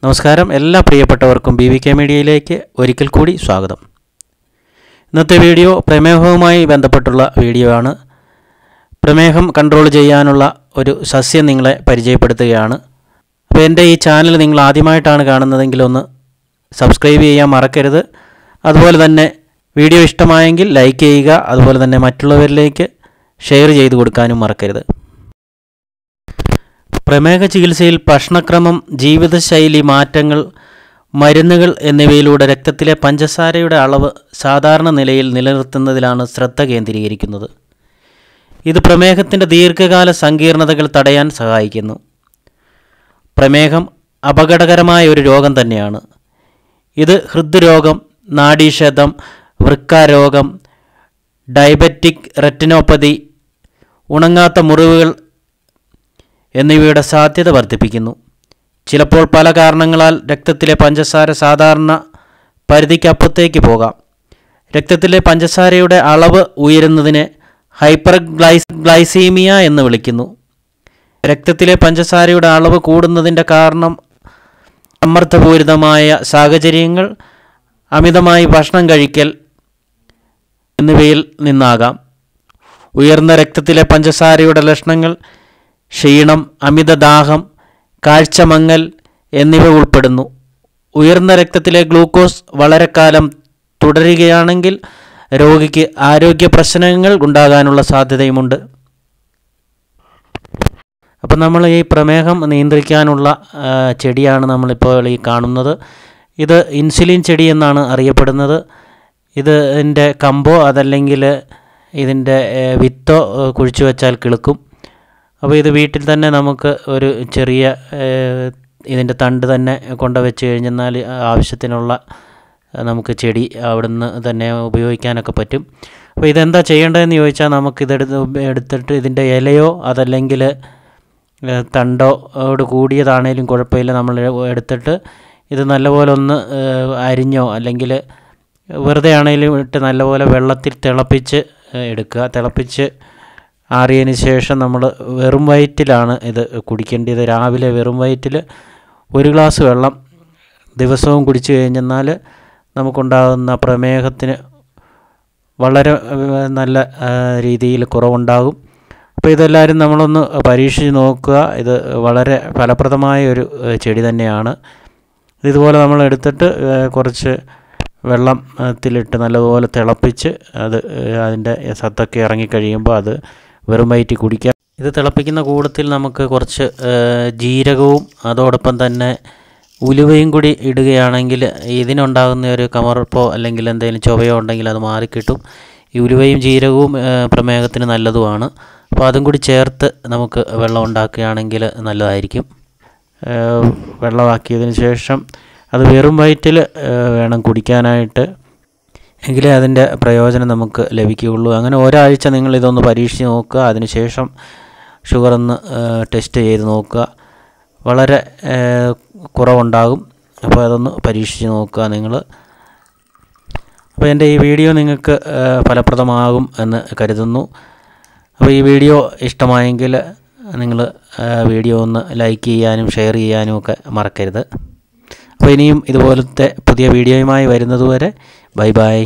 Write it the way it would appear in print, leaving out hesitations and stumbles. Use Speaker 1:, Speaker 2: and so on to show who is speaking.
Speaker 1: നമസ്കാരം എല്ലാ പ്രിയപ്പെട്ടവർക്കും BVK മീഡിയയിലേക്ക് ഒരിക്കൽ കൂടി സ്വാഗതം. ഇന്നത്തെ വീഡിയോ പ്രമേഹവുമായി ബന്ധപ്പെട്ടുള്ള വീഡിയോ ആണ്. പ്രമേഹം കൺട്രോൾ ചെയ്യാനുള്ള ഒരു സസ്യം നിങ്ങളെ പരിചയപ്പെടുത്തുകയാണ്. അപ്പോൾ എൻ്റെ ഈ ചാനൽ നിങ്ങൾ ആദ്യമായിട്ടാണ് കാണുന്നതെങ്കിൽ ഒന്ന് സബ്സ്ക്രൈബ് ചെയ്യാൻ മറക്കരുത്. അതുപോലെ തന്നെ വീഡിയോ ഇഷ്ടമായെങ്കിൽ ലൈക്ക് ചെയ്യുക. അതുപോലെ തന്നെ മറ്റുള്ളവരിലേക്ക് ഷെയർ ചെയ്തു കൊടുക്കാനും മറക്കരുത്. പ്രമേഹ ചികിത്സയിൽ ഭക്ഷണക്രമം, ജീവിതശൈലി മാറ്റങ്ങൾ, മരുന്നുകൾ എന്നിവയിലൂടെ രക്തത്തിലെ പഞ്ചസാരയുടെ അളവ് സാധാരണ നിലയിൽ നിലനിർത്തുന്നതിലാണ് ശ്രദ്ധ കേന്ദ്രീകരിക്കുന്നത്. ഇത് പ്രമേഹത്തിൻ്റെ ദീർഘകാല സങ്കീർണതകൾ തടയാൻ സഹായിക്കുന്നു. പ്രമേഹം അപകടകരമായ ഒരു രോഗം തന്നെയാണ്. ഇത് ഹൃദ്രോഗം, നാഡീക്ഷതം, വൃക്കാരോഗം, ഡയബറ്റിക് റെറ്റിനോപ്പതി, ഉണങ്ങാത്ത മുറിവുകൾ എന്നിവയുടെ സാധ്യത വർദ്ധിപ്പിക്കുന്നു. ചിലപ്പോൾ പല കാരണങ്ങളാൽ രക്തത്തിലെ പഞ്ചസാര സാധാരണ പരിധിക്കപ്പുറത്തേക്ക് പോകാം. രക്തത്തിലെ പഞ്ചസാരയുടെ അളവ് ഉയരുന്നതിനെ ഹൈപ്പർഗ്ലൈസീമിയ എന്ന് വിളിക്കുന്നു. രക്തത്തിലെ പഞ്ചസാരയുടെ അളവ് കൂടുന്നതിൻ്റെ കാരണം സമ്മർദ്ദപൂരിതമായ സാഹചര്യങ്ങൾ, അമിതമായി ഭക്ഷണം കഴിക്കൽ എന്നിവയിൽ നിന്നാകാം. ഉയർന്ന രക്തത്തിലെ പഞ്ചസാരയുടെ ലക്ഷണങ്ങൾ ക്ഷീണം, അമിതദാഹം, കാഴ്ചമങ്ങൽ എന്നിവ ഉൾപ്പെടുന്നു. ഉയർന്ന രക്തത്തിലെ ഗ്ലൂക്കോസ് വളരെക്കാലം തുടരുകയാണെങ്കിൽ രോഗിക്ക് ആരോഗ്യ പ്രശ്നങ്ങൾ ഉണ്ടാകാനുള്ള സാധ്യതയുമുണ്ട്. അപ്പോൾ നമ്മൾ ഈ പ്രമേഹം നിയന്ത്രിക്കാനുള്ള ചെടിയാണ് നമ്മളിപ്പോൾ ഈ കാണുന്നത്. ഇത് ഇൻസുലിൻ ചെടി എന്നാണ് അറിയപ്പെടുന്നത്. ഇതിൻ്റെ കമ്പോ അതല്ലെങ്കിൽ ഇതിൻ്റെ വിത്തോ കുഴിച്ചു വെച്ചാൽ കിളുക്കും. അപ്പോൾ ഇത് വീട്ടിൽ തന്നെ നമുക്ക് ഒരു ചെറിയ ഇതിൻ്റെ തണ്ട് തന്നെ കൊണ്ടുവച്ച് കഴിഞ്ഞാൽ ആവശ്യത്തിനുള്ള നമുക്ക് ചെടി അവിടുന്ന് തന്നെ ഉപയോഗിക്കാനൊക്കെ പറ്റും. അപ്പോൾ ഇതെന്താ ചെയ്യേണ്ടതെന്ന് ചോദിച്ചാൽ എടുത്തിട്ട് ഇതിൻ്റെ ഇലയോ അതല്ലെങ്കിൽ തണ്ടോട് കൂടിയതാണേലും കുഴപ്പമില്ല, നമ്മൾ എടുത്തിട്ട് ഇത് നല്ലപോലെ ഒന്ന് അരിഞ്ഞോ അല്ലെങ്കിൽ വെറുതെ ആണെങ്കിലും ഇട്ട് നല്ലപോലെ വെള്ളത്തിൽ തിളപ്പിച്ച് എടുക്കുക. തിളപ്പിച്ച് ആറിയതിന് ശേഷം നമ്മൾ വെറും വയറ്റിലാണ് ഇത് കുടിക്കേണ്ടത്. രാവിലെ വെറും വയറ്റിൽ 1 ഗ്ലാസ് വെള്ളം ദിവസവും കുടിച്ചു കഴിഞ്ഞെന്നാൽ നമുക്കുണ്ടാകുന്ന പ്രമേഹത്തിന് വളരെ നല്ല രീതിയിൽ കുറവുണ്ടാകും. അപ്പോൾ ഇതെല്ലാവരും നമ്മളൊന്ന് പരീക്ഷിച്ച് നോക്കുക. ഇത് വളരെ ഫലപ്രദമായ ഒരു ചെടി തന്നെയാണ്. ഇതുപോലെ നമ്മൾ എടുത്തിട്ട് കുറച്ച് വെള്ളത്തിലിട്ട് നല്ലപോലെ തിളപ്പിച്ച് അതിൻ്റെ സത്തൊക്കെ ഇറങ്ങിക്കഴിയുമ്പോൾ അത് വെറും വയറ്റിൽ കുടിക്കാം. ഇത് തിളപ്പിക്കുന്ന കൂടത്തിൽ നമുക്ക് കുറച്ച് ജീരകവും അതോടൊപ്പം തന്നെ ഉലുവയും കൂടി ഇടുകയാണെങ്കിൽ ഇതിനുണ്ടാകുന്ന ഒരു കമർപ്പോ അല്ലെങ്കിൽ എന്തെങ്കിലും ചുവയോ ഉണ്ടെങ്കിൽ അത് മാറിക്കിട്ടും. ഈ ഉലുവയും ജീരകവും പ്രമേഹത്തിന് നല്ലതുമാണ്. അപ്പോൾ അതും കൂടി ചേർത്ത് നമുക്ക് വെള്ളം ഉണ്ടാക്കുകയാണെങ്കിൽ നല്ലതായിരിക്കും. വെള്ളമാക്കിയതിന് ശേഷം അത് വെറും വയറ്റിൽ വേണം കുടിക്കാനായിട്ട്, എങ്കിലേ അതിൻ്റെ പ്രയോജനം നമുക്ക് ലഭിക്കുകയുള്ളൂ. അങ്ങനെ ഒരാഴ്ച നിങ്ങൾ ഇതൊന്ന് പരീക്ഷിച്ച് നോക്കുക. അതിനുശേഷം ഷുഗർ ഒന്ന് ടെസ്റ്റ് ചെയ്ത് നോക്കുക. വളരെ കുറവുണ്ടാകും. അപ്പോൾ അതൊന്ന് പരീക്ഷിച്ച് നോക്കുക നിങ്ങൾ. അപ്പോൾ എൻ്റെ ഈ വീഡിയോ നിങ്ങൾക്ക് ഫലപ്രദമാകും എന്ന് കരുതുന്നു. അപ്പോൾ ഈ വീഡിയോ ഇഷ്ടമായെങ്കിൽ നിങ്ങൾ വീഡിയോ ഒന്ന് ലൈക്ക് ചെയ്യാനും ഷെയർ ചെയ്യാനും ഒക്കെ മറക്കരുത്. അപ്പോൾ ഇനിയും ഇതുപോലത്തെ പുതിയ വീഡിയോയുമായി വരുന്നതുവരെ ബൈ ബൈ.